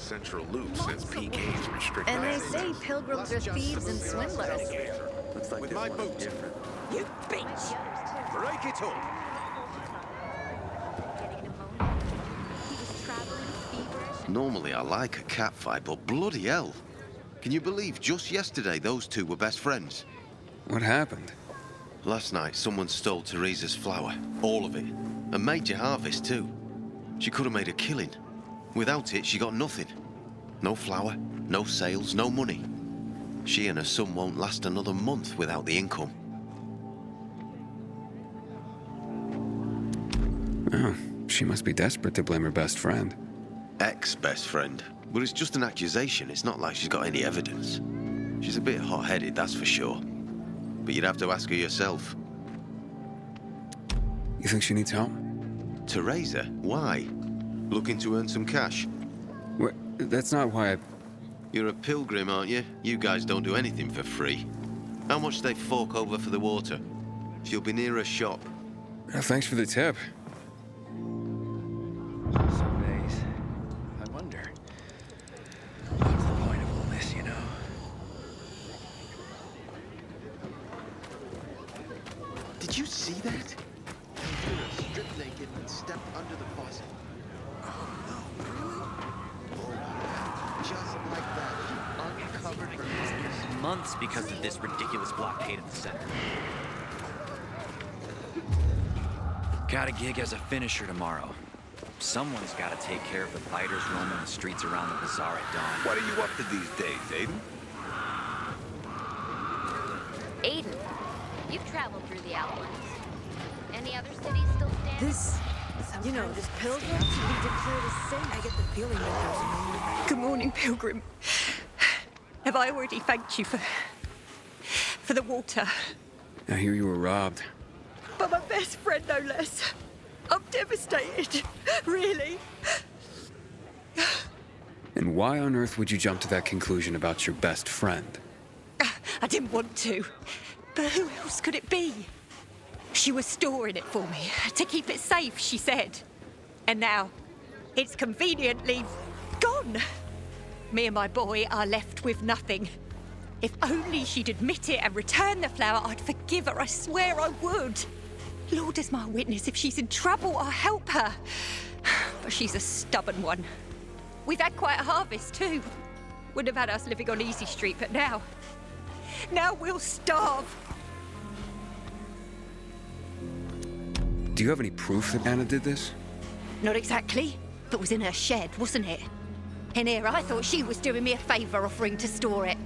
central loop since PK's restricted And they access. say pilgrims are thieves and swindlers. Looks like With this my one's boot. different. You bitch! Break it all! Normally I like a cat fight, but bloody hell. Can you believe just yesterday those two were best friends? What happened? Last night someone stole Teresa's flour, all of it. A major harvest too. She could have made a killing. Without it, she got nothing. No flour, no sales, no money. She and her son won't last another month without the income. Oh, she must be desperate to blame her best friend. Ex-best friend. But it's just an accusation. It's not like she's got any evidence. She's a bit hot-headed, that's for sure. But you'd have to ask her yourself. You think she needs help? Teresa? Why? Looking to earn some cash? What? That's not why I... You're a pilgrim, aren't you? You guys don't do anything for free. How much do they fork over for the water? She'll be near a shop. Thanks for the tip. Some days, I wonder, what's the point of all this, you know? Did you see that? Stripped naked and stepped under the faucet. Oh no, really? Oh, just like that, she uncovered her muscles. Months because of this ridiculous blockade at the center. Got a gig as a finisher tomorrow. Someone's got to take care of the biters roaming the streets around the bazaar at dawn. What are you up to these days, Aiden? Aiden, you've traveled through the Outlands. Any other cities still standing? This pilgrim to be declared a saint. I get the feeling that there's more. Good morning, pilgrim. Have I already thanked you for the water? I hear you were robbed. But my best friend, no less. I'm devastated. Really. And why on earth would you jump to that conclusion about your best friend? I didn't want to. But who else could it be? She was storing it for me, to keep it safe, she said. And now, it's conveniently gone. Me and my boy are left with nothing. If only she'd admit it and return the flower, I'd forgive her, I swear I would. Lord is my witness, if she's in trouble, I'll help her. But she's a stubborn one. We've had quite a harvest, too. Wouldn't have had us living on Easy Street, but now we'll starve. Do you have any proof that Anna did this? Not exactly, but was in her shed, wasn't it? In here, I thought she was doing me a favour offering to store it.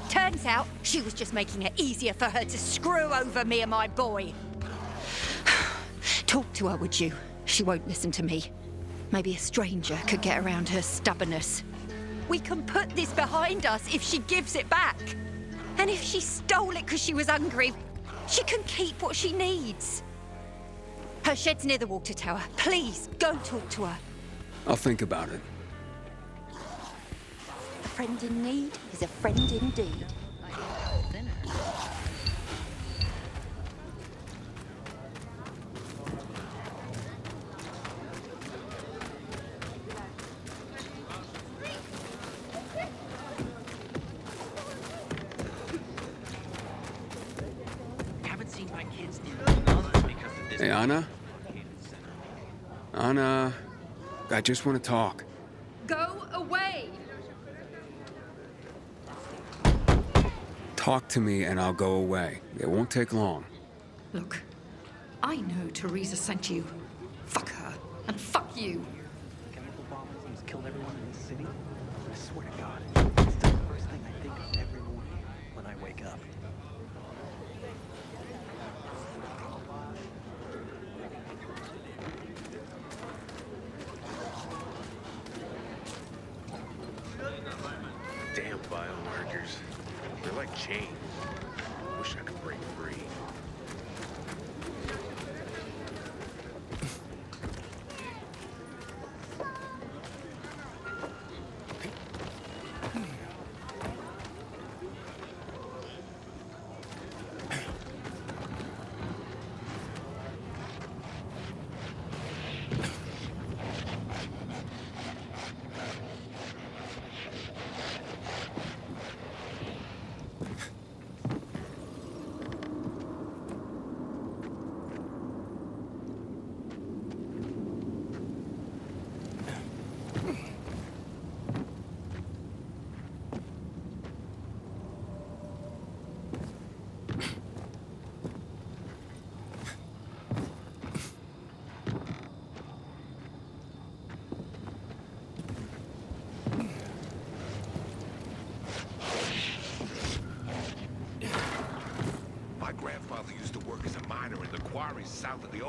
Turns out, she was just making it easier for her to screw over me and my boy. Talk to her, would you? She won't listen to me. Maybe a stranger could get around her stubbornness. We can put this behind us if she gives it back. And if she stole it because she was hungry, she can keep what she needs. Her shed's near the water tower. Please, go talk to her. I'll think about it. A friend in need is a friend indeed. Haven't seen my kids in months because of this. Hey, Anna? Anna, I just want to talk. Go away! Talk to me and I'll go away. It won't take long. Look, I know Teresa sent you. Fuck her, and fuck you. Chemical bomb has killed everyone in this city. I swear to God, it's the first thing I think of every morning when I wake up. Damn biomarkers. They're like chains. Wish I could break free.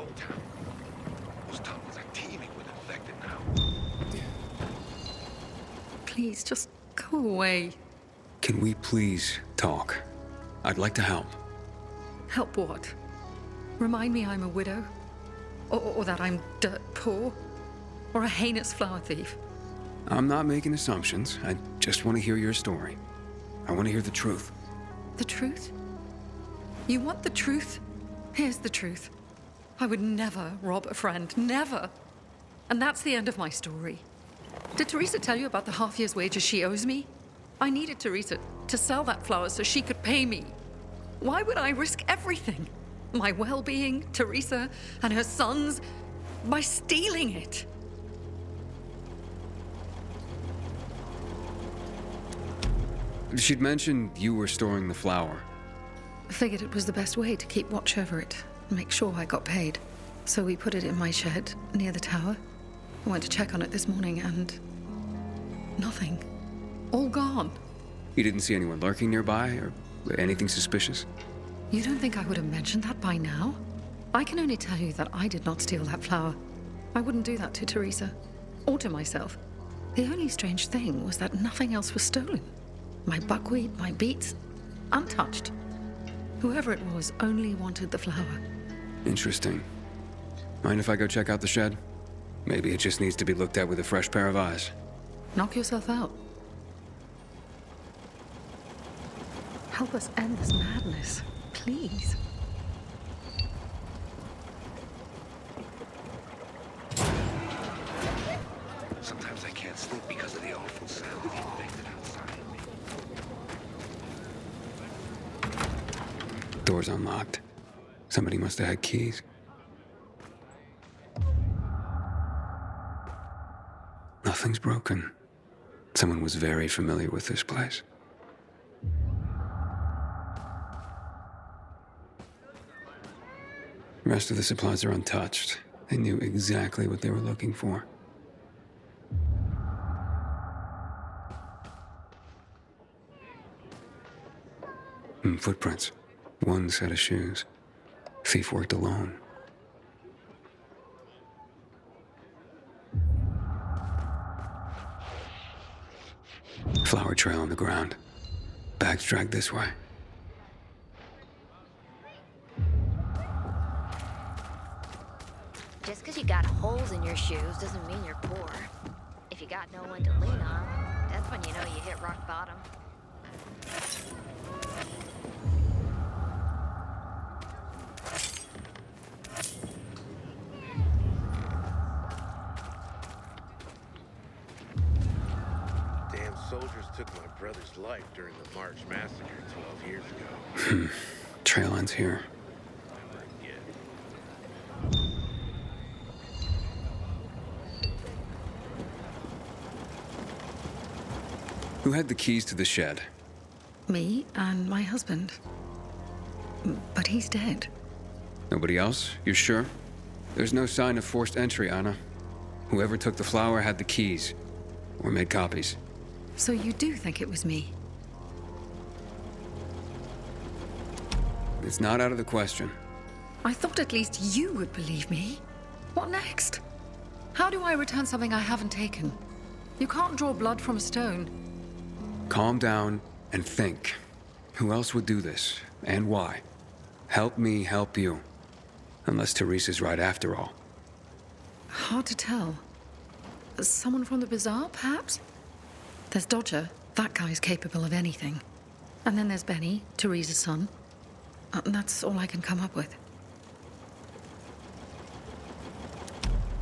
old town. Those tunnels are teeming with infected now. Please, just go away. Can we please talk? I'd like to help. Help what? Remind me I'm a widow? Or that I'm dirt poor? Or a heinous flower thief? I'm not making assumptions. I just want to hear your story. I want to hear the truth. The truth? You want the truth? Here's the truth. I would never rob a friend. Never. And that's the end of my story. Did Teresa tell you about the half year's wages she owes me? I needed Teresa to sell that flower so she could pay me. Why would I risk everything? My well-being, Teresa, and her sons, by stealing it? She'd mentioned you were storing the flower. I figured it was the best way to keep watch over it and make sure I got paid. So we put it in my shed near the tower. I went to check on it this morning and nothing. All gone. You didn't see anyone lurking nearby or anything suspicious? You don't think I would have mentioned that by now? I can only tell you that I did not steal that flower. I wouldn't do that to Teresa or to myself. The only strange thing was that nothing else was stolen. My buckwheat, my beets, untouched. Whoever it was only wanted the flower. Interesting. Mind if I go check out the shed? Maybe it just needs to be looked at with a fresh pair of eyes. Knock yourself out. Help us end this madness, please. Sometimes I can't sleep because of the awful sound of the infected outside. Door's unlocked. Somebody must have had keys. Nothing's broken. Someone was very familiar with this place. The rest of the supplies are untouched. They knew exactly what they were looking for. Footprints. One set of shoes. Thief worked alone. Flower trail on the ground. Bags dragged this way. Just because you got holes in your shoes doesn't mean you're poor. If you got no one to lean on, that's when you know you hit rock bottom. Damn soldiers took my brother's life during the March massacre 12 years ago. Trail ends here. Never again. Who had the keys to the shed? Me and my husband. But he's dead. Nobody else? You sure? There's no sign of forced entry, Anna. Whoever took the flower had the keys. Or made copies. So you do think it was me? It's not out of the question. I thought at least you would believe me. What next? How do I return something I haven't taken? You can't draw blood from a stone. Calm down and think. Who else would do this? And why? Help me help you. Unless Teresa's right after all. Hard to tell. Someone from the bazaar, perhaps? There's Dodger. That guy's capable of anything. And then there's Benny, Teresa's son. And that's all I can come up with.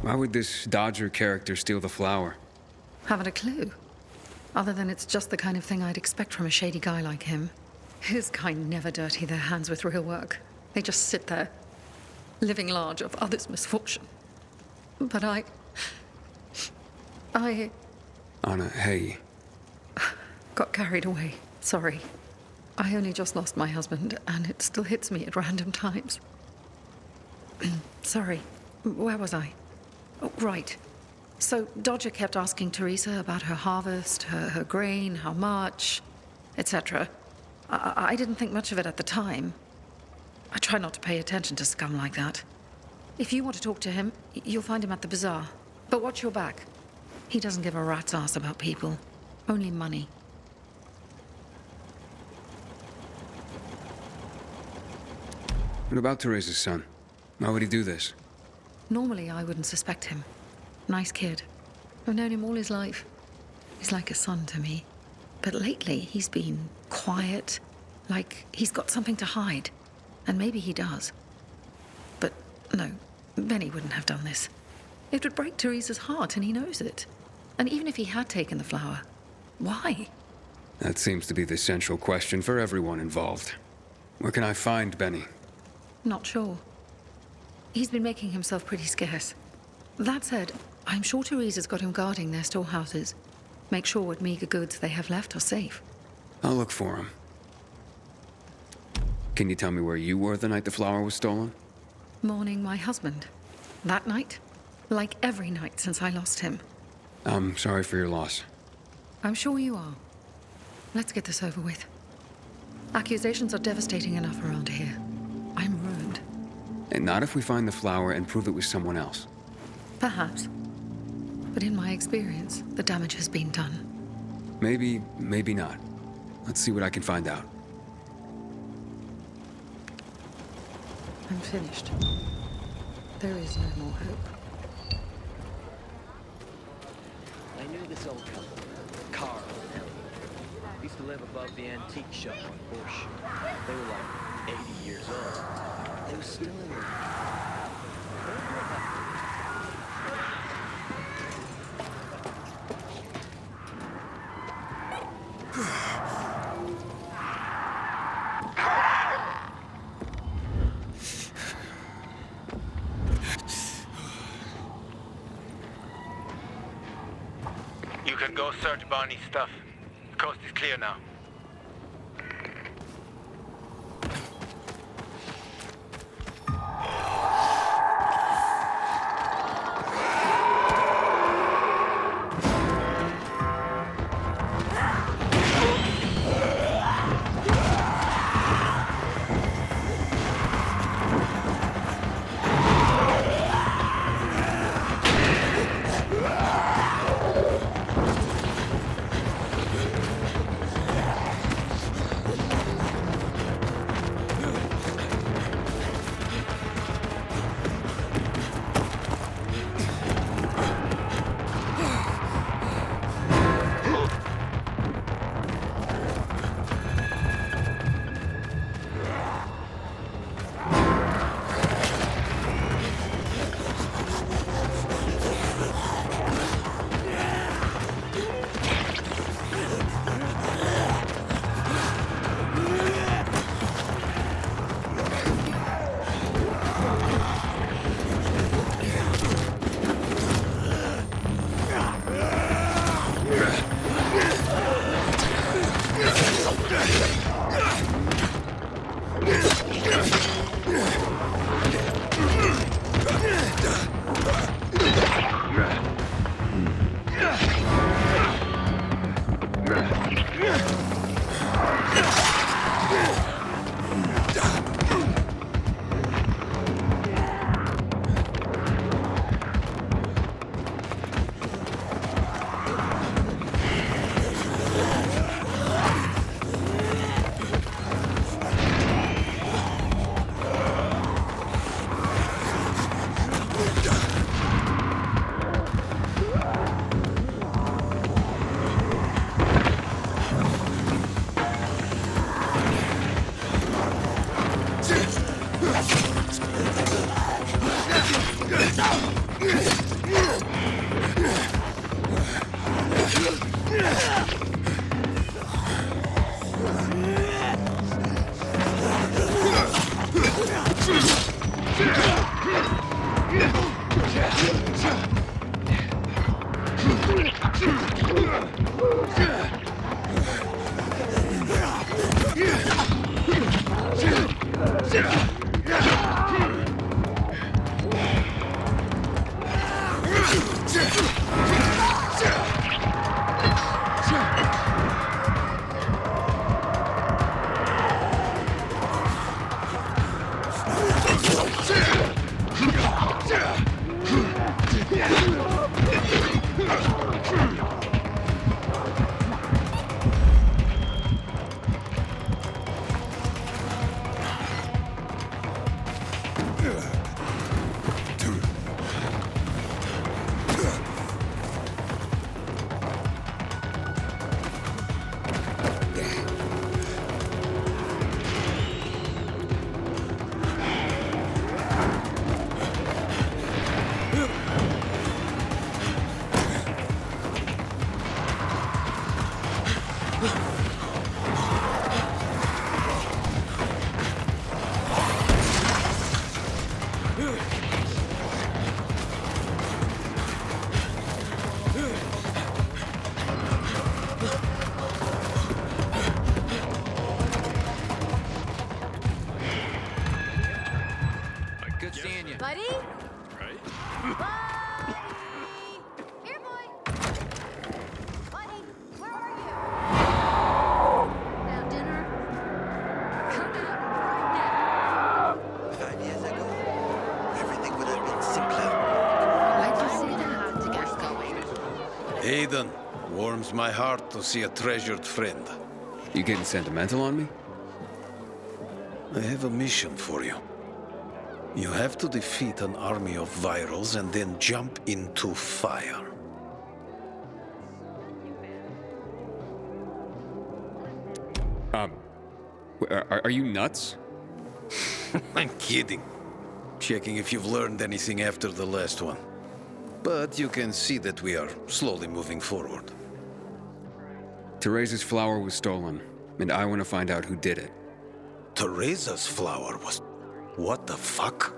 Why would this Dodger character steal the flower? Haven't a clue. Other than it's just the kind of thing I'd expect from a shady guy like him. His kind never dirty their hands with real work. They just sit there, living large of others' misfortune. But I... Anna, hey. got carried away. Sorry. I only just lost my husband, and it still hits me at random times. Sorry. Where was I? Oh, right. So Dodger kept asking Teresa about her harvest, her grain, how much, etc. I didn't think much of it at the time. I try not to pay attention to scum like that. If you want to talk to him, you'll find him at the bazaar. But watch your back. He doesn't give a rat's ass about people. Only money. What about Teresa's son? Why would he do this? Normally, I wouldn't suspect him. Nice kid. I've known him all his life. He's like a son to me. But lately, he's been quiet, like he's got something to hide. And maybe he does. But no, Benny wouldn't have done this. It would break Teresa's heart, and he knows it. And even if he had taken the flower, why? That seems to be the central question for everyone involved. Where can I find Benny? Not sure. He's been making himself pretty scarce. That said, I'm sure Teresa's got him guarding their storehouses. Make sure what meager goods they have left are safe. I'll look for him. Can you tell me where you were the night the flower was stolen? Mourning my husband. That night? Like every night since I lost him. I'm sorry for your loss. I'm sure you are. Let's get this over with. Accusations are devastating enough around here. I'm ruined. And not if we find the flower and prove it was someone else. Perhaps. But in my experience, the damage has been done. Maybe, maybe not. Let's see what I can find out. I'm finished. There is no more hope. I knew this old couple, Carl and Ellie. Used to live above the antique shop on Bush. They were like 80 years old. They were still in the... You can go search Barney's stuff. The coast is clear now. Yeah. Good seeing you. Buddy? Right? Buddy! Here, boy! Buddy, where are you? Now dinner? Come out right now. 5 years ago, everything would have been simpler. Why'd you say that? To get going. Aiden, warms my heart to see a treasured friend. You getting sentimental on me? I have a mission for you. You have to defeat an army of virals and then jump into fire. Are you nuts? I'm kidding. Checking if you've learned anything after the last one. But you can see that we are slowly moving forward. Teresa's flower was stolen, and I want to find out who did it. Teresa's flower was... What the fuck?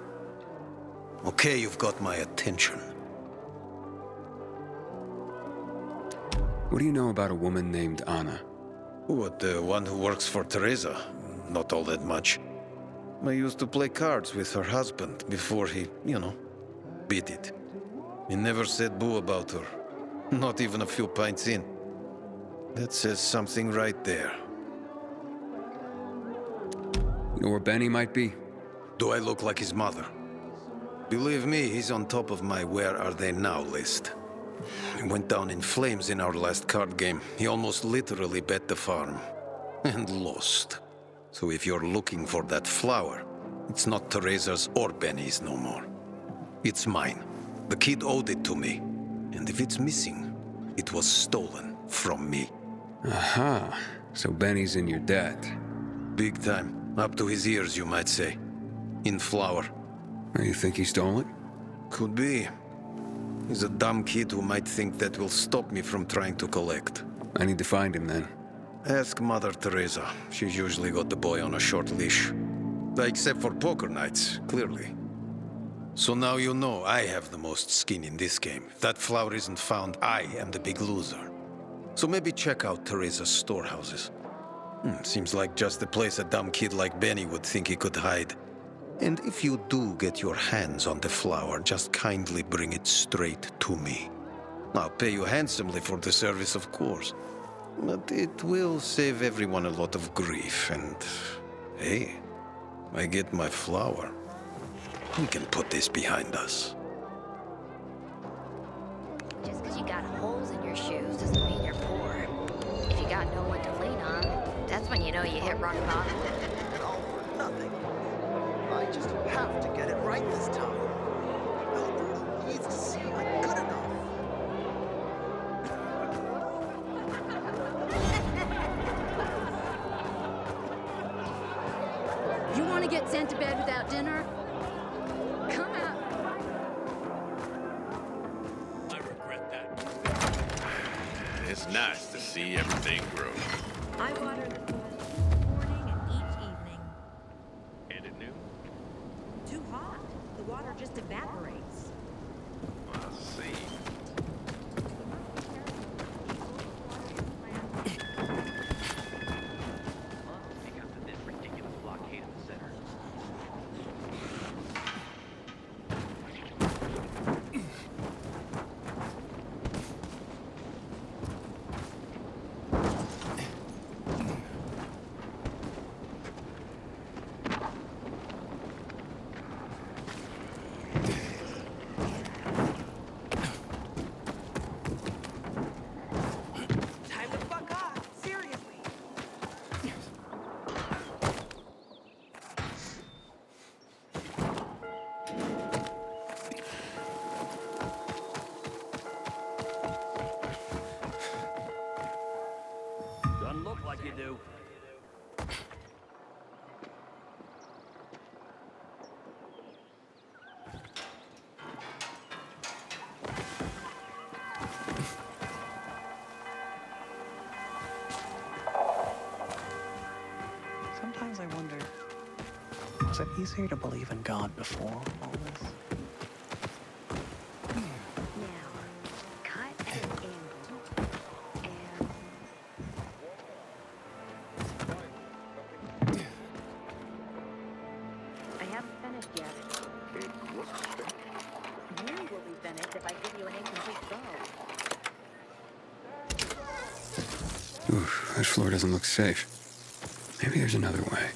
Okay, you've got my attention. What do you know about a woman named Anna? What, the one who works for Teresa? Not all that much. I used to play cards with her husband before he, beat it. He never said boo about her. Not even a few pints in. That says something right there. You know where Benny might be? Do I look like his mother? Believe me, he's on top of my where are they now list. He went down in flames in our last card game. He almost literally bet the farm. And lost. So if you're looking for that flower, it's not Teresa's or Benny's no more. It's mine. The kid owed it to me. And if it's missing, it was stolen from me. Aha. So Benny's in your debt. Big time. Up to his ears, you might say. In flour. You think he stole it? Could be. He's a dumb kid who might think that will stop me from trying to collect. I need to find him then. Ask Mother Teresa. She's usually got the boy on a short leash. Except for poker nights, clearly. So now you know I have the most skin in this game. If that flower isn't found, I am the big loser. So maybe check out Teresa's storehouses. Seems like just the place a dumb kid like Benny would think he could hide. And if you do get your hands on the flower, just kindly bring it straight to me. I'll pay you handsomely for the service, of course. But it will save everyone a lot of grief, and... hey, I get my flower. We can put this behind us. Just because you got holes in your shoes doesn't mean you're poor. If you got no one to lean on, that's when you know you hit rock bottom. All for nothing. I just have to get it right this time. The world needs to see I'm good enough. You want to get sent to bed without dinner? Come out. I regret that. It's nice to see everything grow. I water the plant each morning and each evening. And it new? Too hot. The water just evaporates. I see. Because of this ridiculous blockade of the center. it easier to believe in God before all this? Now, cut at an angle, and I haven't finished yet. You will be finished if I give you an incomplete bow. Oof, this floor doesn't look safe. Maybe there's another way.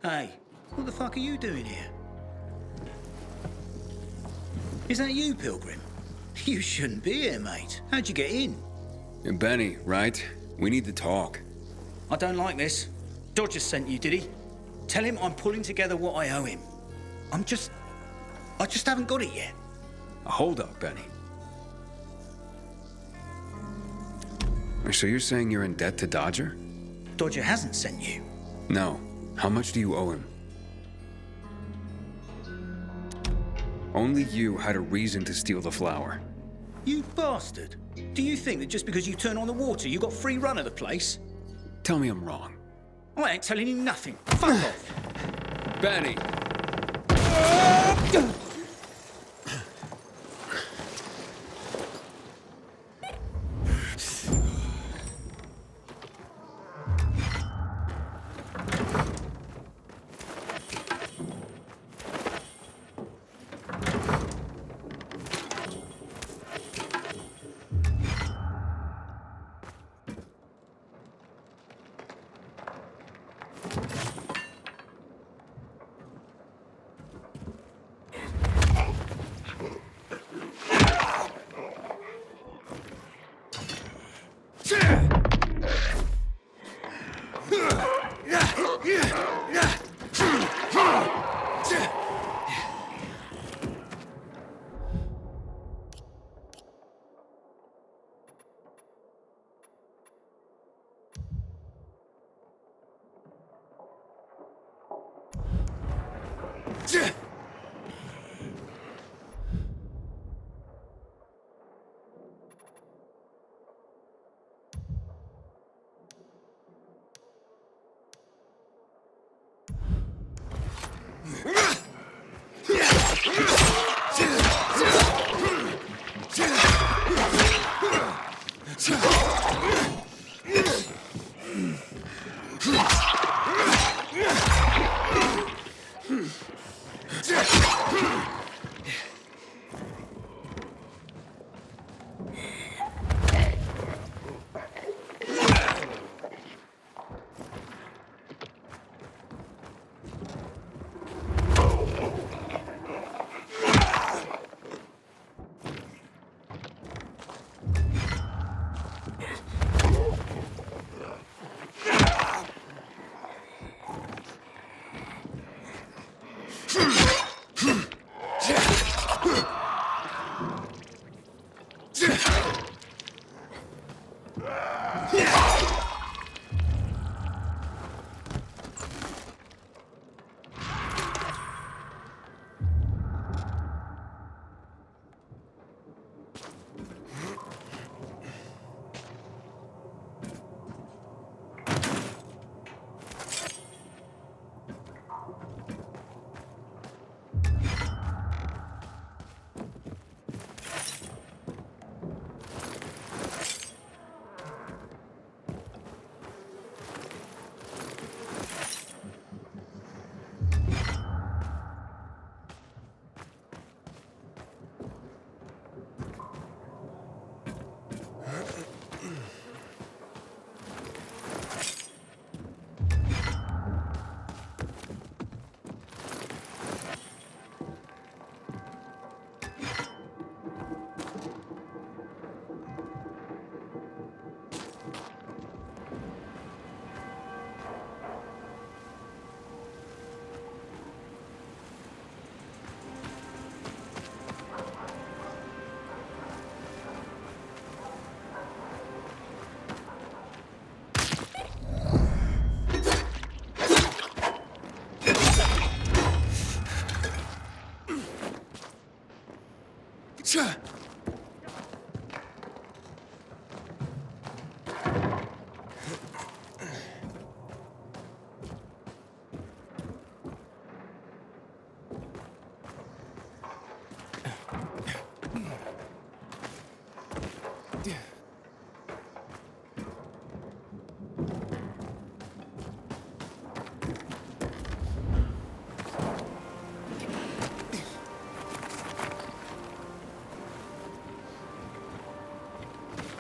Hey, what the fuck are you doing here? Is that you, Pilgrim? You shouldn't be here, mate. How'd you get in? You're Benny, right? We need to talk. I don't like this. Dodger sent you, did he? Tell him I'm pulling together what I owe him. I just haven't got it yet. Hold up, Benny. So you're saying you're in debt to Dodger? Dodger hasn't sent you. No. How much do you owe him? Only you had a reason to steal the flower. You bastard. Do you think that just because you turn on the water, you got free run of the place? Tell me I'm wrong. I ain't telling you nothing. Fuck off. Benny!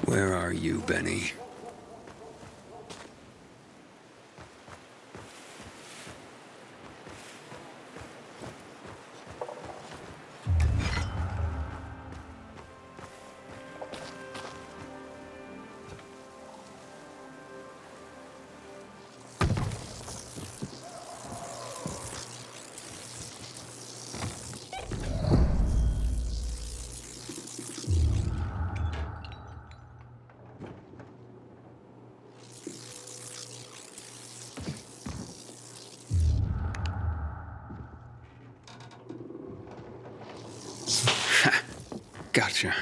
Where are you, Benny? Gotcha.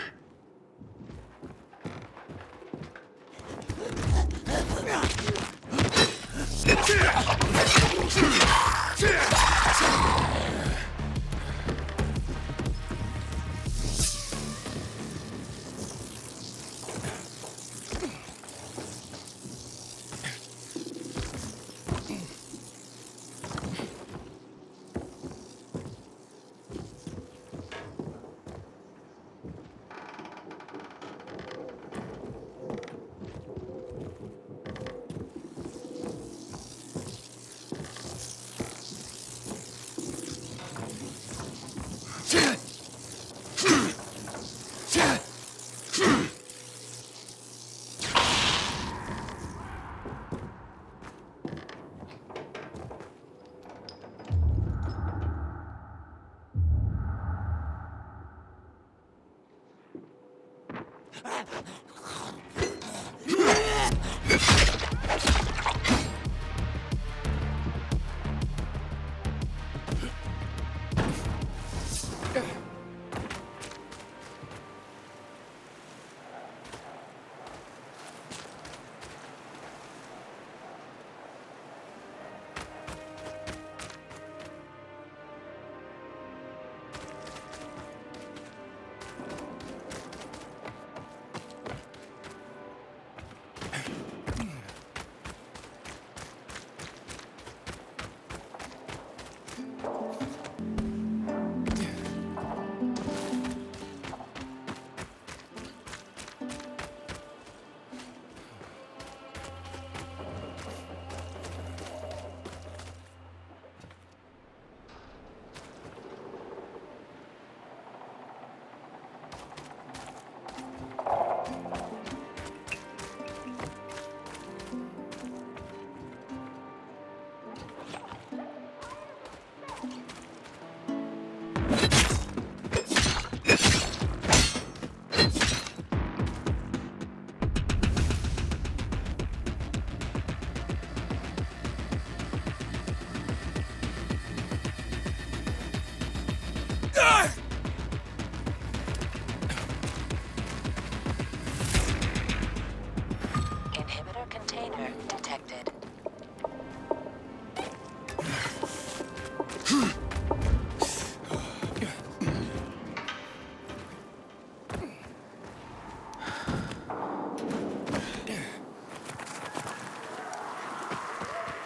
Inhibitor container detected.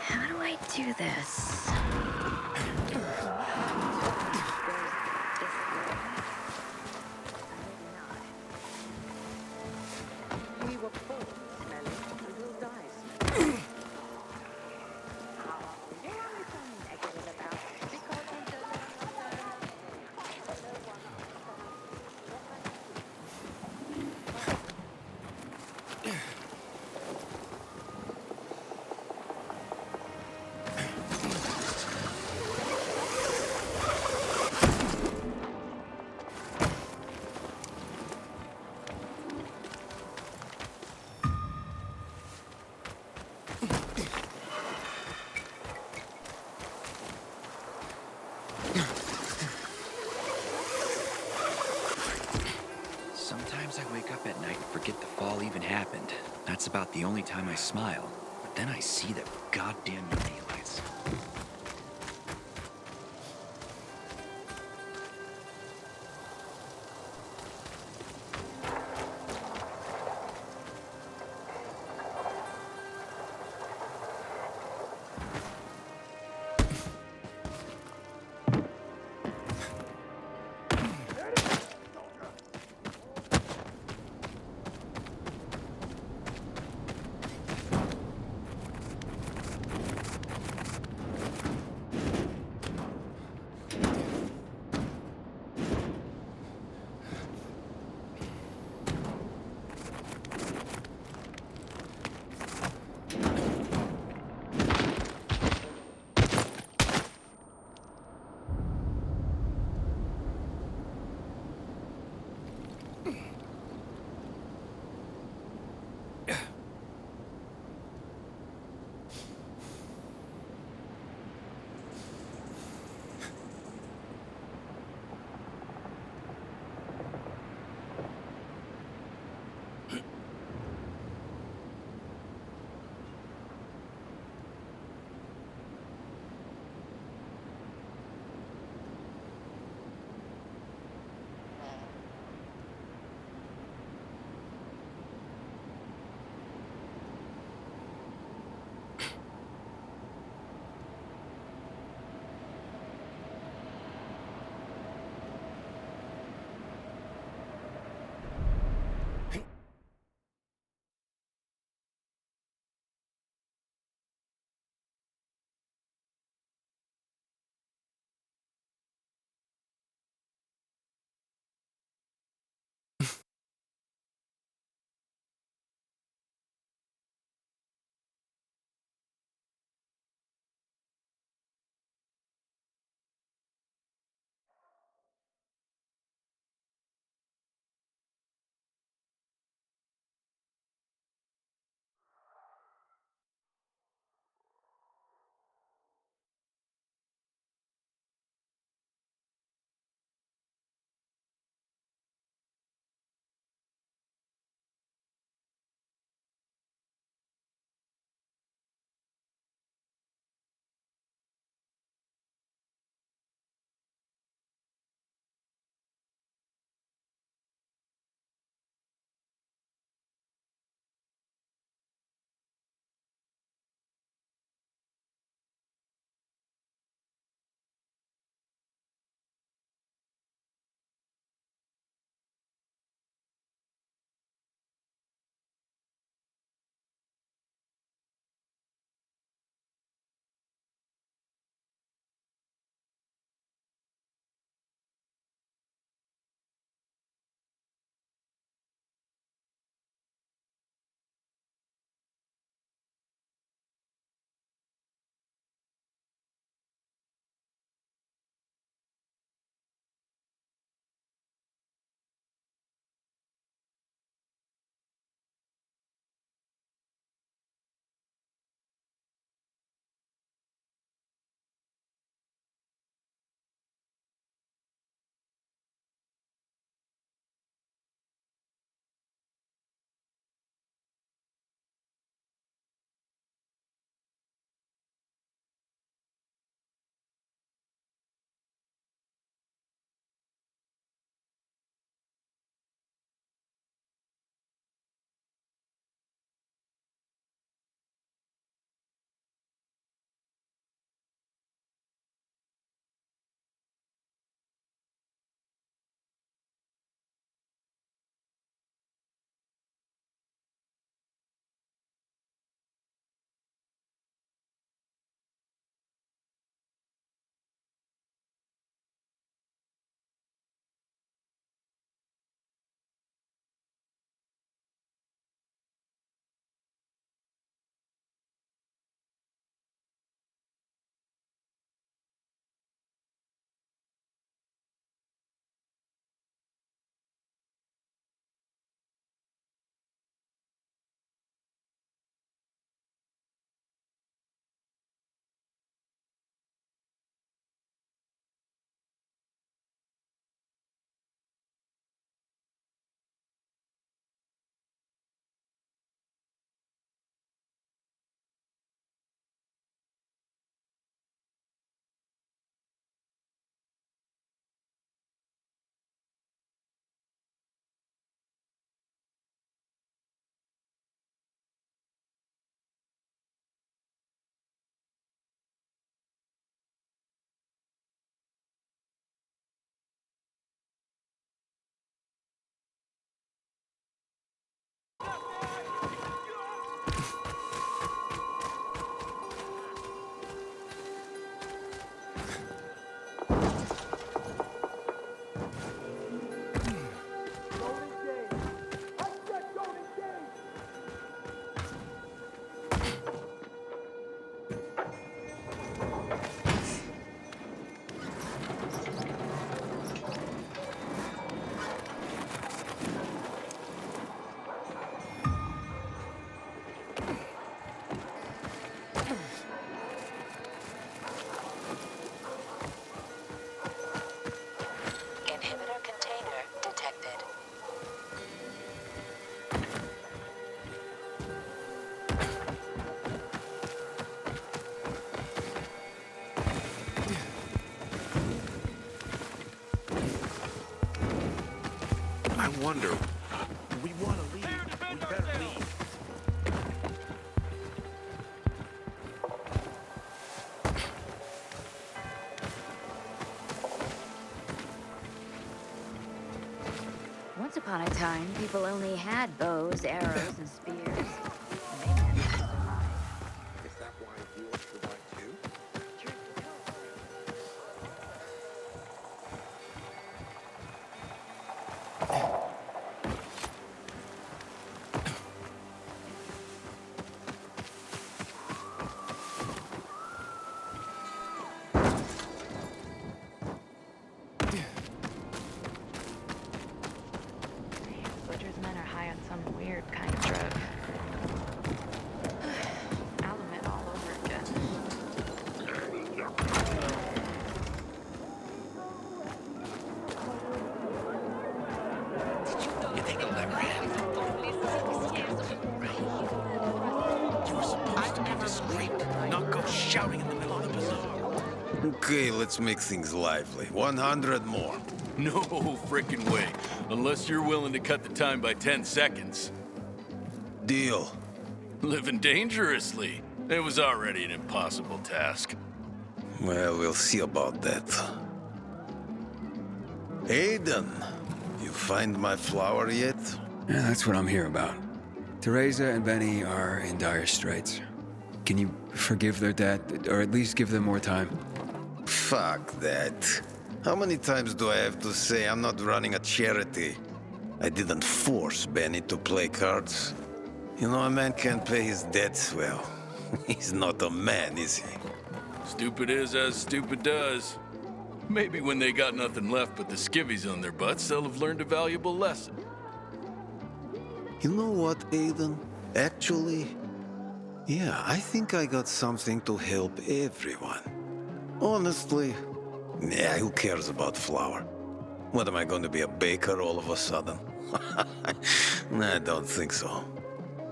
How do I do this? Sometimes I wake up at night and forget the fall even happened. That's about the only time I smile. But then I see the goddamn daylights. wonder. We want to leave. We better leave. Once upon a time, people only had bows, arrows, and spears. And they managed to survive. Is that why you survive too? Butcher's men are high on some weird kind of drug. Element all over again. You think it'll ever end? You were supposed to be discreet, not go shouting in the middle of the bazaar. Okay, let's make things lively. 100 more. No frickin' way. Unless you're willing to cut the time by 10 seconds. Deal. Living dangerously. It was already an impossible task. Well, we'll see about that. Aiden, you find my flower yet? Yeah, that's what I'm here about. Teresa and Benny are in dire straits. Can you forgive their debt, or at least give them more time? Fuck that. How many times do I have to say I'm not running a charity? I didn't force Benny to play cards. You know, a man can't pay his debts well. He's not a man, is he? Stupid is as stupid does. Maybe when they got nothing left but the skivvies on their butts, they'll have learned a valuable lesson. You know what, Aiden? Actually, yeah, I think I got something to help everyone. Honestly, yeah, who cares about flour? What, am I going to be a baker all of a sudden? I don't think so.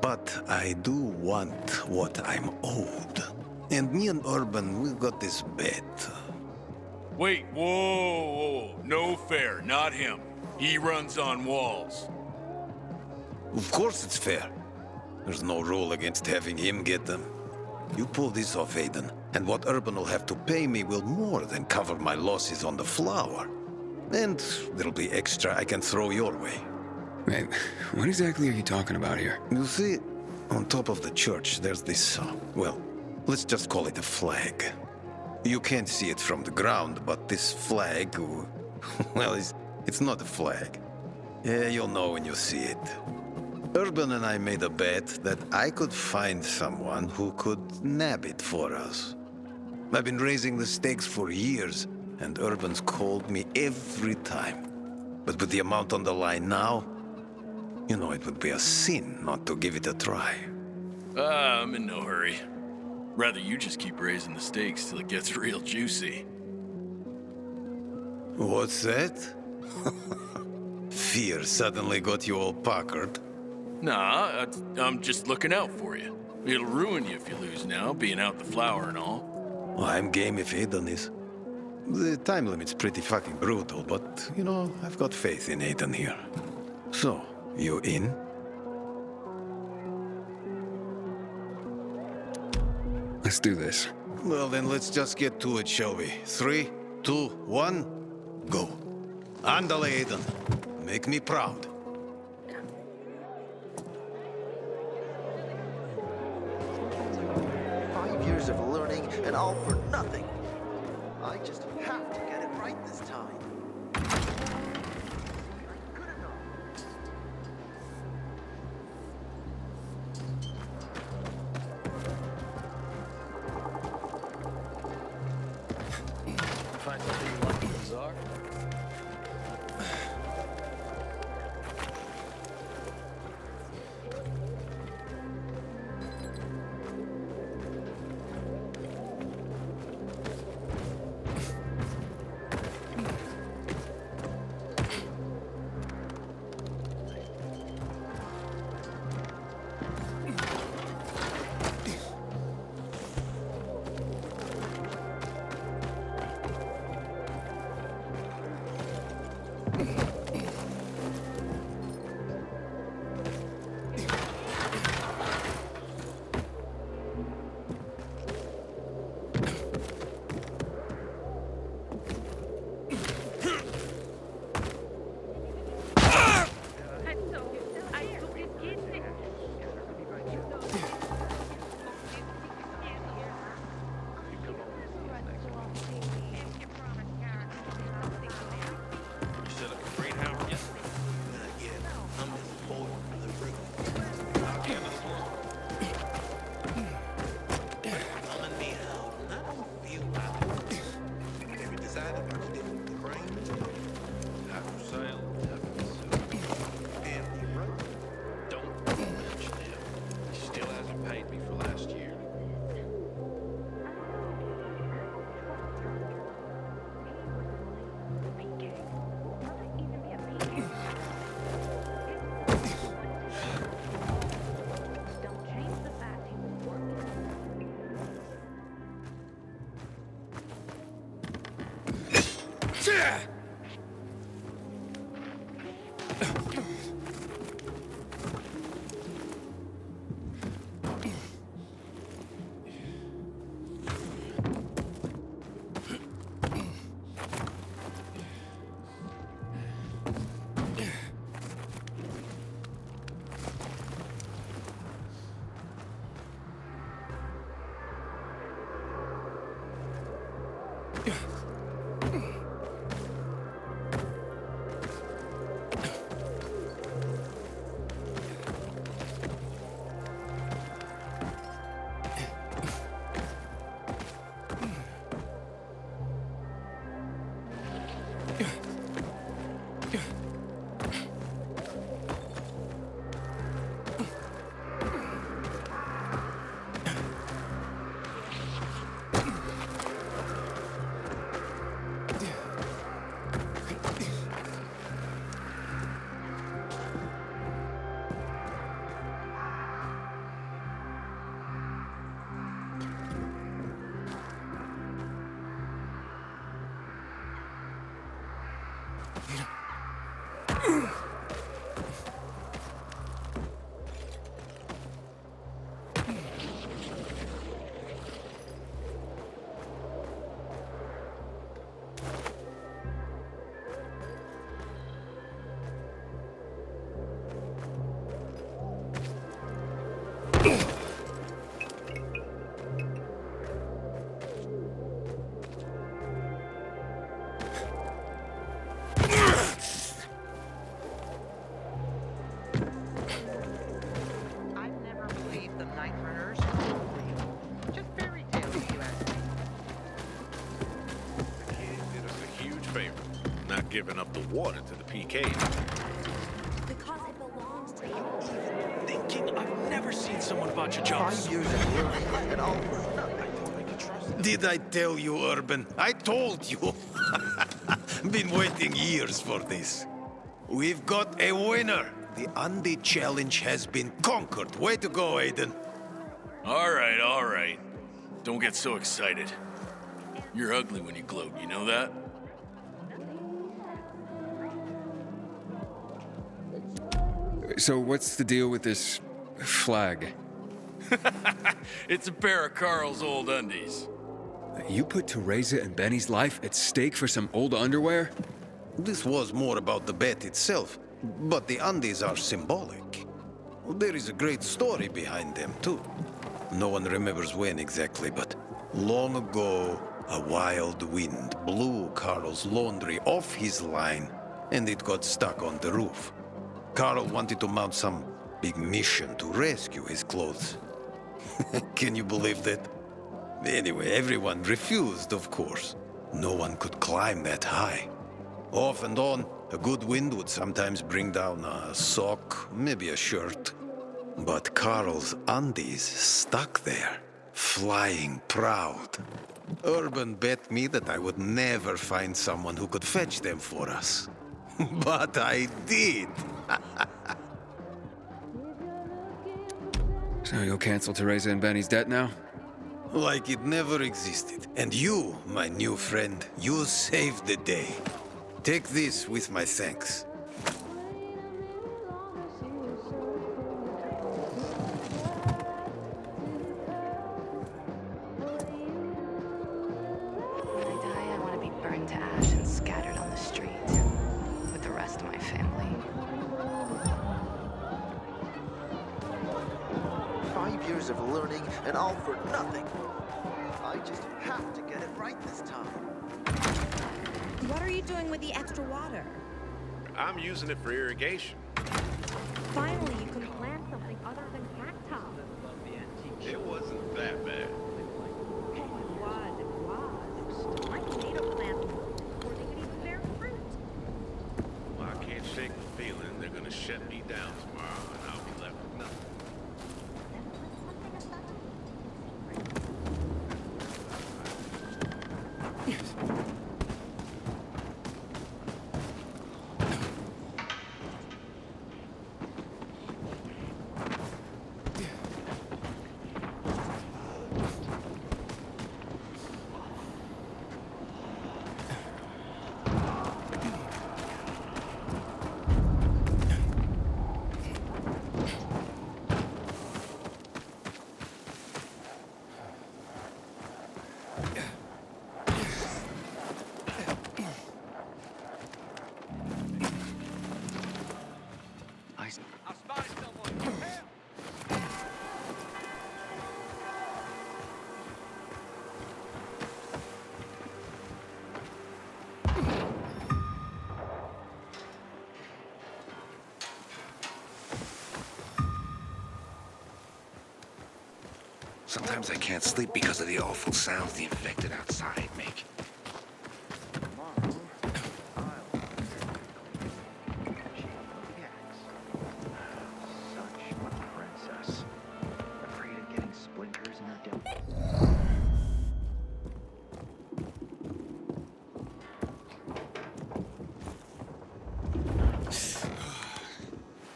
But I do want what I'm owed. And me and Urban, we've got this bet. Wait, whoa. No fair, not him. He runs on walls. Of course it's fair. There's no rule against having him get them. You pull this off, Aiden, and what Urban will have to pay me will more than cover my losses on the flour. And there'll be extra I can throw your way. Wait, what exactly are you talking about here? You see, on top of the church, there's this, well, let's just call it a flag. You can't see it from the ground, but this flag, well, it's not a flag. Yeah, you'll know when you see it. Urban and I made a bet that I could find someone who could nab it for us. I've been raising the stakes for years, and Urban's called me every time. But with the amount on the line now, you know it would be a sin not to give it a try. I'm in no hurry. Rather you just keep raising the stakes till it gets real juicy. What's that? Fear suddenly got you all puckered. Nah, I'm just looking out for you. It'll ruin you if you lose now, being out the flour and all. Well, I'm game if Aiden is. The time limit's pretty fucking brutal, but, you know, I've got faith in Aiden here. So, you in? Let's do this. Well, then let's just get to it, shall we? 3, 2, 1, go. Andale, Aiden. Make me proud. Years of learning, and all for nothing. I just have to get it right this time. Good enough. Find something you like in the bazaar? Giving up the water to the PK. Because it belongs to you. Thinking I've never seen someone about your job. 5 years of learning and all for nothing. Did I tell you, Urban? I told you. Been waiting years for this. We've got a winner. The Andy challenge has been conquered. Way to go, Aiden. All right. Don't get so excited. You're ugly when you gloat, you know that? So what's the deal with this flag? It's a pair of Carl's old undies. You put Teresa and Benny's life at stake for some old underwear? This was more about the bet itself, but the undies are symbolic. There is a great story behind them, too. No one remembers when exactly, but long ago, a wild wind blew Carl's laundry off his line, and it got stuck on the roof. Carl wanted to mount some big mission to rescue his clothes. Can you believe that? Anyway, everyone refused, of course. No one could climb that high. Off and on, a good wind would sometimes bring down a sock, maybe a shirt. But Carl's undies stuck there, flying proud. Urban bet me that I would never find someone who could fetch them for us. But I did. So you'll cancel Teresa and Benny's debt now? Like it never existed. And you, my new friend, you saved the day. Take this with my thanks. When I die, I want to be burned to ash and scattered on the street with the rest of my family. 5 years of learning and all for nothing. I just have to get it right this time. What are you doing with the extra water? I'm using it for irrigation. Finally, you can plant something other than cacti. It wasn't that bad. It was. My tomato plants before they could even bear fruit. Well, I can't shake the feeling they're gonna shut me down tomorrow, and I'll be left with nothing. I spotted someone. Sometimes I can't sleep because of the awful sounds the infected outside make.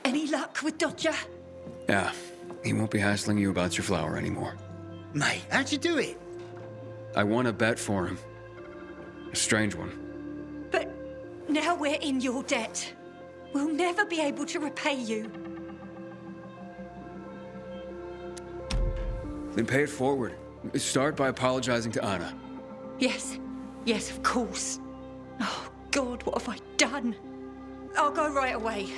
Any luck with Dodger? Yeah, he won't be hassling you about your flower anymore. Mate, how'd you do it? I won a bet for him. A strange one. But now we're in your debt. We'll never be able to repay you. Then pay it forward. Start by apologizing to Anna. Yes, yes, of course. Oh, God, what have I done? I'll go right away.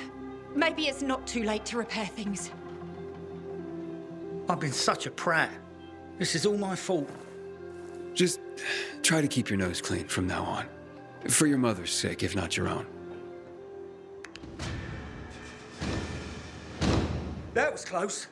Maybe it's not too late to repair things. I've been such a prat. This is all my fault. Just try to keep your nose clean from now on. For your mother's sake, if not your own. That was close.